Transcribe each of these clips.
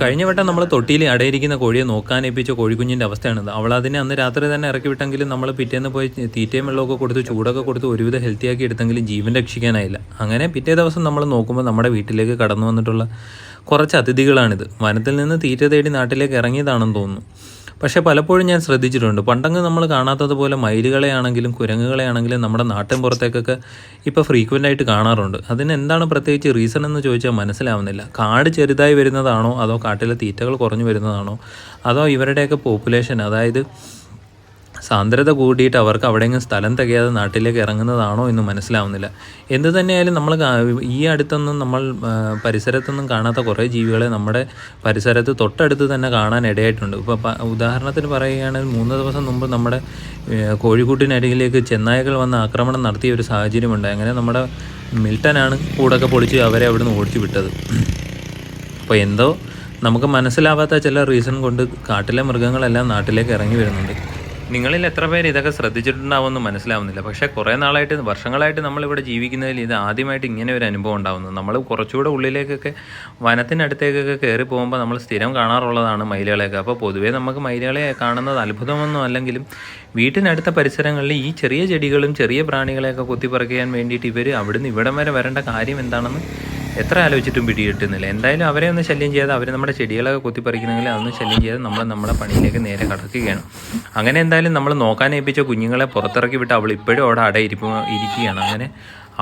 കഴിഞ്ഞ വട്ടം നമ്മൾ തൊട്ടിയിൽ അടയിരിക്കുന്ന കോഴിയെ നോക്കാനേൽപ്പിച്ച കോഴിക്കുഞ്ഞിൻ്റെ അവസ്ഥയാണിത്. അവളതിനെ അന്ന് രാത്രി തന്നെ ഇറക്കി വിട്ടെങ്കിലും നമ്മൾ പിറ്റേന്ന് പോയി തീറ്റയും വെള്ളമൊക്കെ കൊടുത്ത് ചൂടൊക്കെ കൊടുത്ത് ഒരുവിധം ഹെൽത്തിയാക്കി എടുത്തെങ്കിലും ജീവൻ രക്ഷിക്കാനായില്ല. അങ്ങനെ പിറ്റേ ദിവസം നമ്മൾ നോക്കുമ്പോൾ നമ്മുടെ വീട്ടിലേക്ക് കടന്നു വന്നിട്ടുള്ള കുറച്ച് അതിഥികളാണിത്. വനത്തിൽ നിന്ന് തീറ്റ തേടി നാട്ടിലേക്ക് ഇറങ്ങിയതാണെന്ന് തോന്നുന്നു. പക്ഷേ പലപ്പോഴും ഞാൻ ശ്രദ്ധിച്ചിട്ടുണ്ട്, പണ്ടങ്ങ് നമ്മൾ കാണാത്തതുപോലെ മയിലുകളെയാണെങ്കിലും കുരങ്ങുകളെയാണെങ്കിലും നമ്മുടെ നാട്ടിൻ പുറത്തേക്കൊക്കെ ഇപ്പോൾ ഫ്രീക്വൻ്റായിട്ട് കാണാറുണ്ട്. അതിന് എന്താണ് പ്രത്യേകിച്ച് റീസൺ എന്ന് ചോദിച്ചാൽ മനസ്സിലാവുന്നില്ല. കാട് ചെറുതായി വരുന്നതാണോ, അതോ കാട്ടിലെ തീറ്റകൾ കുറഞ്ഞു വരുന്നതാണോ, അതോ ഇവരുടെയൊക്കെ പോപ്പുലേഷൻ, അതായത് സാന്ദ്രത കൂടിയിട്ട് അവർക്ക് അവിടെയെങ്കിലും സ്ഥലം തികയാതെ നാട്ടിലേക്ക് ഇറങ്ങുന്നതാണോ എന്ന് മനസ്സിലാവുന്നില്ല. എന്ത് തന്നെയായാലും നമ്മൾ ഈ അടുത്തൊന്നും നമ്മൾ പരിസരത്തൊന്നും കാണാത്ത കുറേ ജീവികളെ നമ്മുടെ പരിസരത്ത് തൊട്ടടുത്ത് തന്നെ കാണാൻ ഇടയായിട്ടുണ്ട്. ഇപ്പോൾ ഉദാഹരണത്തിന് പറയുകയാണെങ്കിൽ 3 ദിവസം മുമ്പ് നമ്മുടെ കോഴിക്കൂട്ടിനരികിലേക്ക് ചെന്നായകൾ വന്ന് ആക്രമണം നടത്തിയ ഒരു സാഹചര്യമുണ്ട്. അങ്ങനെ നമ്മുടെ മിൽട്ടനാണ് കൂടൊക്കെ പൊളിച്ച് അവരെ അവിടുന്ന് ഓടിച്ചു വിട്ടത്. അപ്പോൾ എന്തോ നമുക്ക് മനസ്സിലാവാത്ത ചില റീസൺ കൊണ്ട് കാട്ടിലെ മൃഗങ്ങളെല്ലാം നാട്ടിലേക്ക് ഇറങ്ങി വരുന്നുണ്ട്. നിങ്ങളിൽ എത്ര പേര് ഇതൊക്കെ ശ്രദ്ധിച്ചിട്ടുണ്ടാവുമെന്ന് മനസ്സിലാവുന്നില്ല. പക്ഷേ കുറേ നാളായിട്ട്, വർഷങ്ങളായിട്ട് നമ്മളിവിടെ ജീവിക്കുന്നതിൽ ഇത് ആദ്യമായിട്ട് ഇങ്ങനെ ഒരു അനുഭവം ഉണ്ടാകുന്നത്. നമ്മൾ കുറച്ചുകൂടെ ഉള്ളിലേക്കൊക്കെ വനത്തിനടുത്തേക്കൊക്കെ കയറി പോകുമ്പോൾ നമ്മൾ സ്ഥിരം കാണാറുള്ളതാണ് മയിലുകളെയൊക്കെ. അപ്പോൾ പൊതുവേ നമുക്ക് മയിലുകളെ കാണുന്നത് അത്ഭുതമൊന്നും അല്ലെങ്കിലും വീട്ടിനടുത്ത പരിസരങ്ങളിൽ ഈ ചെറിയ ചെടികളും ചെറിയ പ്രാണികളെയൊക്കെ കൊത്തിപ്പറിക്കാൻ വേണ്ടിയിട്ട് ഇവർ അവിടുന്ന് ഇവിടം വരെ വരേണ്ട കാര്യം എന്താണെന്ന് എത്ര ആലോചിച്ചിട്ടും പിടികിട്ടുന്നില്ല. എന്തായാലും അവരെ ഒന്ന് ശല്യം ചെയ്യാതെ, അവർ നമ്മുടെ ചെടികളൊക്കെ കൊത്തിപ്പറിക്കുന്നെങ്കിൽ അതൊന്നും ശല്യം ചെയ്യാതെ നമ്മൾ നമ്മുടെ പണിയിലേക്ക് നേരെ കടക്കുകയാണ്. അങ്ങനെ എന്തായാലും നമ്മൾ നോക്കാനേൽപ്പിച്ച കുഞ്ഞുങ്ങളെ പുറത്തിറക്കി വിട്ട് അവൾ ഇപ്പോഴും അവിടെ ഇരിക്കുകയാണ്. അങ്ങനെ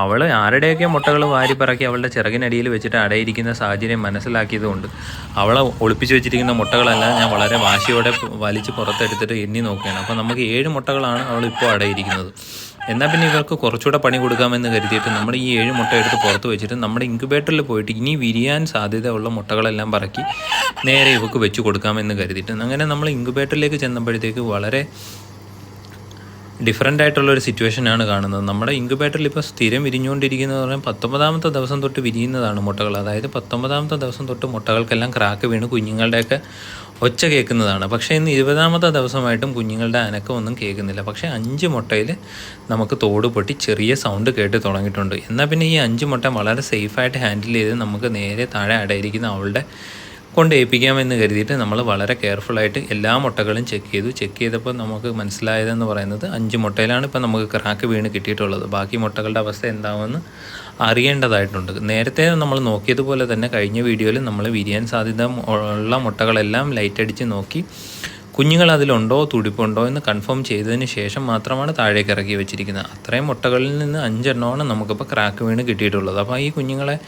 അവൾ ആരുടെയൊക്കെ മുട്ടകൾ വാരിപ്പറക്കി അവളുടെ ചിറകിനടിയിൽ വെച്ചിട്ട് അടയിരിക്കുന്ന സാഹചര്യം മനസ്സിലാക്കിയതുകൊണ്ട് അവളെ ഒളിപ്പിച്ച് വെച്ചിരിക്കുന്ന മുട്ടകളെല്ലാം ഞാൻ വളരെ വാശിയോടെ വലിച്ച് പുറത്തെടുത്തിട്ട് എണ്ണി നോക്കുകയാണ്. അപ്പോൾ നമുക്ക് 7 മുട്ടകളാണ് അവൾ ഇപ്പോൾ അടയിരിക്കുന്നത്. എന്നാൽ പിന്നെ ഇവർക്ക് കുറച്ചുകൂടെ പണി കൊടുക്കാമെന്ന് കരുതിയിട്ട് നമ്മൾ ഈ 7 മുട്ട എടുത്ത് പുറത്ത് വെച്ചിട്ട് നമ്മുടെ ഇൻക്യുബേറ്ററിൽ പോയിട്ട് ഇനി വിരിയാൻ സാധ്യതയുള്ള മുട്ടകളെല്ലാം പറക്കി നേരെ ഇവർക്ക് വെച്ച് കൊടുക്കാമെന്ന് കരുതിയിട്ട് അങ്ങനെ നമ്മൾ ഇൻക്യുബേറ്ററിലേക്ക് ചെന്നപ്പോഴത്തേക്ക് വളരെ ഡിഫറൻ്റ് ആയിട്ടുള്ളൊരു സിറ്റുവേഷനാണ് കാണുന്നത്. നമ്മുടെ ഇൻക്യുബേറ്ററിൽ ഇപ്പോൾ സ്ഥിരം വിരിഞ്ഞുകൊണ്ടിരിക്കുന്നത് പറഞ്ഞാൽ 19ാമത്തെ ദിവസം തൊട്ട് വിരിയുന്നതാണ് മുട്ടകൾ. അതായത് 19ാമത്തെ ദിവസം തൊട്ട് മുട്ടകൾക്കെല്ലാം ക്രാക്ക് വീണ് കുഞ്ഞുങ്ങളുടെയൊക്കെ ഒച്ച കേൾക്കുന്നതാണ്. പക്ഷേ ഇന്ന് 20ാമത്തെ ദിവസമായിട്ടും കുഞ്ഞുങ്ങളുടെ അനക്കമൊന്നും കേൾക്കുന്നില്ല. പക്ഷേ 5 മുട്ടയിൽ നമുക്ക് തോട് പൊട്ടി ചെറിയ സൗണ്ട് കേട്ട് തുടങ്ങിയിട്ടുണ്ട്. എന്നാൽ പിന്നെ ഈ 5 മുട്ട വളരെ സേഫായിട്ട് ഹാൻഡിൽ ചെയ്ത് നമുക്ക് നേരെ താഴെ അടയിരിക്കുന്ന അവളുടെ കൊണ്ട് ഏൽപ്പിക്കാമെന്ന് കരുതിയിട്ട് നമ്മൾ വളരെ കെയർഫുള്ളായിട്ട് എല്ലാ മുട്ടകളും ചെക്ക് ചെയ്തപ്പോൾ നമുക്ക് മനസ്സിലായതെന്ന് പറയുന്നത് 5 മുട്ടയിലാണ് ഇപ്പോൾ നമുക്ക് ക്രാക്ക് വീണ് കിട്ടിയിട്ടുള്ളത്. ബാക്കി മുട്ടകളുടെ അവസ്ഥ എന്താവുമെന്ന് അറിയേണ്ടതായിട്ടുണ്ട്. നേരത്തെ നമ്മൾ നോക്കിയതുപോലെ തന്നെ കഴിഞ്ഞ വീഡിയോയിൽ നമ്മൾ വിരിയാൻ സാധ്യത ഉള്ള മുട്ടകളെല്ലാം ലൈറ്റ് അടിച്ച് നോക്കി കുഞ്ഞുങ്ങൾ അതിലുണ്ടോ തുടിപ്പുണ്ടോ എന്ന് കൺഫേം ചെയ്തതിന് ശേഷം മാത്രമാണ് താഴേക്ക് ഇറക്കി വെച്ചിരിക്കുന്നത്. അത്രയും മുട്ടകളിൽ നിന്ന് 5 എണ്ണമാണ് നമുക്കിപ്പോൾ ക്രാക്ക് വീണ് കിട്ടിയിട്ടുള്ളത്. അപ്പോൾ ഈ കുഞ്ഞുങ്ങളെ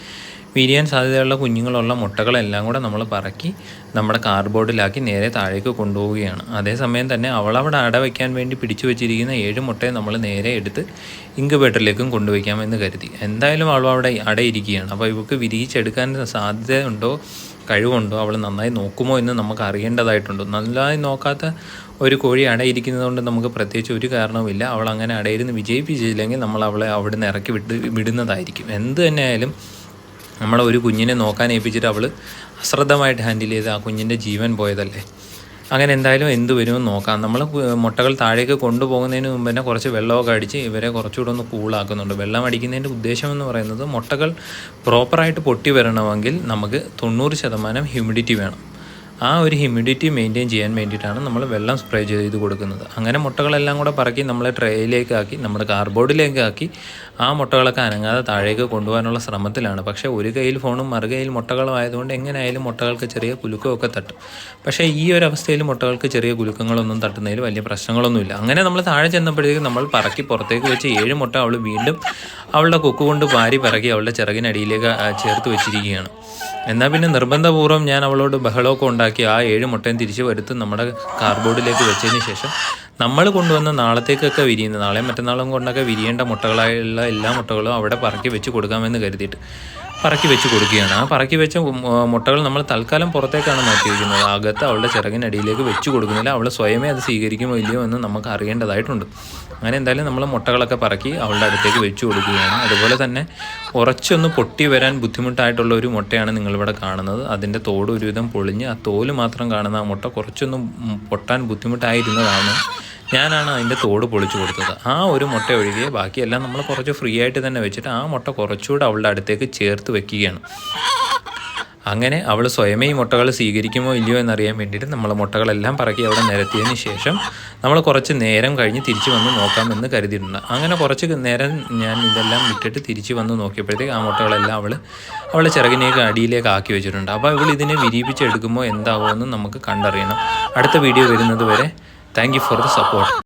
വിരിയാൻ സാധ്യതയുള്ള കുഞ്ഞുങ്ങളുള്ള മുട്ടകളെല്ലാം കൂടെ നമ്മൾ പറക്കി നമ്മുടെ കാർഡ്ബോർഡിലാക്കി നേരെ താഴേക്ക് കൊണ്ടുപോവുകയാണ്. അതേസമയം തന്നെ അവളവിടെ അടവയ്ക്കാൻ വേണ്ടി പിടിച്ചു വെച്ചിരിക്കുന്ന 7 മുട്ടയെ നമ്മൾ നേരെ എടുത്ത് ഇൻക്യുബേറ്ററിലേക്കും കൊണ്ടുവയ്ക്കാമെന്ന് കരുതി. എന്തായാലും അവൾ അവിടെ അടയിരിക്കുകയാണ്. അപ്പോൾ ഇവർക്ക് വിരിയിച്ചെടുക്കാൻ സാധ്യതയുണ്ടോ, കഴിവുണ്ടോ, അവൾ നന്നായി നോക്കുമോ എന്ന് നമുക്ക് അറിയേണ്ടതായിട്ടുണ്ട്. നന്നായി നോക്കാത്ത ഒരു കോഴി അടയിരിക്കുന്നത് കൊണ്ട് നമുക്ക് പ്രത്യേകിച്ച് ഒരു കാരണവുമില്ല. അവൾ അങ്ങനെ അടയിരുന്ന് വിജയിപ്പിച്ചില്ലെങ്കിൽ നമ്മൾ അവളെ അവിടുന്ന് ഇറക്കി വിടുന്നതായിരിക്കും. എന്ത് തന്നെയായാലും നമ്മളെ ഒരു കുഞ്ഞിനെ നോക്കാൻ ഏൽപ്പിച്ചിട്ട് അവൾ അശ്രദ്ധമായിട്ട് ഹാൻഡിൽ ചെയ്ത് ആ കുഞ്ഞിൻ്റെ ജീവൻ പോയതല്ലേ. അങ്ങനെ എന്തായാലും എന്ത് വരുമെന്ന് നോക്കാം. നമ്മൾ മുട്ടകൾ താഴേക്ക് കൊണ്ടുപോകുന്നതിന് മുമ്പ് തന്നെ കുറച്ച് വെള്ളമൊക്കെ അടിച്ച് ഇവരെ കുറച്ചുകൂടെ ഒന്ന് കൂളാക്കുന്നുണ്ട്. വെള്ളം അടിക്കുന്നതിൻ്റെ ഉദ്ദേശം എന്ന് പറയുന്നത് മുട്ടകൾ പ്രോപ്പറായിട്ട് പൊട്ടി വരണമെങ്കിൽ നമുക്ക് 90% ഹ്യൂമിഡിറ്റി വേണം. ആ ഒരു ഹ്യൂമിഡിറ്റി മെയിൻറ്റെയിൻ ചെയ്യാൻ വേണ്ടിയിട്ടാണ് നമ്മൾ വെള്ളം സ്പ്രേ ചെയ്ത് കൊടുക്കുന്നത്. അങ്ങനെ മുട്ടകളെല്ലാം കൂടെ പറക്കി നമ്മൾ ട്രേയിലേക്കാക്കി നമ്മുടെ കാർഡ്ബോർഡിലേക്കാക്കി ആ മുട്ടകളൊക്കെ അനങ്ങാതെ താഴേക്ക് കൊണ്ടുപോകാനുള്ള ശ്രമത്തിലാണ്. പക്ഷേ ഒരു കയ്യിൽ ഫോണും മറുകയിൽ മുട്ടകളും ആയതുകൊണ്ട് എങ്ങനെയായാലും മുട്ടകൾക്ക് ചെറിയ കുലുക്കമൊക്കെ തട്ടും. പക്ഷേ ഈ ഒരു അവസ്ഥയിൽ മുട്ടകൾക്ക് ചെറിയ കുലുക്കങ്ങളൊന്നും തട്ടുന്നതിൽ വലിയ പ്രശ്നങ്ങളൊന്നുമില്ല. അങ്ങനെ നമ്മൾ താഴെ ചെന്നപ്പോഴത്തേക്കും നമ്മൾ പറക്കി പുറത്തേക്ക് വെച്ച് 7 മുട്ട അവൾ വീണ്ടും അവളുടെ കൊക്ക് കൊണ്ട് വാരി പറക്കി അവളുടെ ചിറകിനടിയിലേക്ക് ചേർത്ത് വെച്ചിരിക്കുകയാണ്. എന്നാൽ പിന്നെ നിർബന്ധപൂർവ്വം ഞാൻ അവളോട് ബഹളമൊക്കെ ഉണ്ടാക്കി ആ 7 മുട്ടയും തിരിച്ച് വരുത്ത് നമ്മുടെ കാർഡ്ബോർഡിലേക്ക് വെച്ചതിന് ശേഷം നമ്മൾ കൊണ്ടുവന്ന നാളത്തേക്കൊക്കെ വിരിയുന്ന നാളെയും മറ്റന്നാളും കൊണ്ടൊക്കെ വിരിയേണ്ട മുട്ടകളായുള്ള എല്ലാ മുട്ടകളും അവിടെ പറക്കി വെച്ച് കൊടുക്കാമെന്ന് കരുതിയിട്ട് പറക്കി വെച്ച് കൊടുക്കുകയാണ്. ആ പറക്കി വെച്ച മുട്ടകൾ നമ്മൾ തൽക്കാലം പുറത്തേക്കാണ് മാറ്റി വയ്ക്കുന്നത്. അകത്ത് അവളുടെ ചിറകിനടിയിലേക്ക് വെച്ച് കൊടുക്കുന്നില്ല. അവൾ സ്വയമേ അത് സ്വീകരിക്കുമോ ഇല്ലയോ എന്ന് നമുക്ക് അറിയേണ്ടതായിട്ടുണ്ട്. അങ്ങനെ എന്തായാലും നമ്മൾ മുട്ടകളൊക്കെ പറക്കി അവളുടെ അടുത്തേക്ക് വെച്ച് കൊടുക്കുകയാണ്. അതുപോലെ തന്നെ ഉറച്ചൊന്ന് പൊട്ടി വരാൻ ബുദ്ധിമുട്ടായിട്ടുള്ള ഒരു മുട്ടയാണ് നിങ്ങളിവിടെ കാണുന്നത്. അതിൻ്റെ തോട് ഒരുവിധം പൊളിഞ്ഞ് ആ തോല് മാത്രം കാണുന്ന ആ മുട്ട കുറച്ചൊന്നും പൊട്ടാൻ ബുദ്ധിമുട്ടായിരുന്നതാണ്. ഞാനാണ് അതിൻ്റെ തോട് പൊളിച്ചു കൊടുത്തത്. ആ ഒരു മുട്ട ഒഴികെ ബാക്കിയെല്ലാം നമ്മൾ കുറച്ച് ഫ്രീ ആയിട്ട് തന്നെ വെച്ചിട്ട് ആ മുട്ട കുറച്ചുകൂടെ അവളുടെ അടുത്തേക്ക് ചേർത്ത് വെക്കുകയാണ്. അങ്ങനെ അവൾ സ്വയമേ ഈ മുട്ടകൾ സ്വീകരിക്കുമോ ഇല്ലയോ എന്നറിയാൻ വേണ്ടിയിട്ട് നമ്മൾ മുട്ടകളെല്ലാം പറക്കി അവിടെ നിരത്തിയതിന് ശേഷം നമ്മൾ കുറച്ച് നേരം കഴിഞ്ഞ് തിരിച്ച് വന്ന് നോക്കാമെന്ന് കരുതിയിട്ടുണ്ട്. അങ്ങനെ കുറച്ച് നേരം ഞാൻ ഇതെല്ലാം വിട്ടിട്ട് തിരിച്ച് വന്ന് നോക്കിയപ്പോഴത്തേക്ക് ആ മുട്ടകളെല്ലാം അവൾ ചിറകിനേക്ക് അടിയിലേക്ക് ആക്കി വെച്ചിട്ടുണ്ട്. അപ്പോൾ ഇവൾ ഇതിനെ വിരിയിപ്പിച്ചെടുക്കുമ്പോൾ എന്താകുമെന്ന് നമുക്ക് കണ്ടറിയണം. അടുത്ത വീഡിയോ വരുന്നത് വരെ thank you for the support.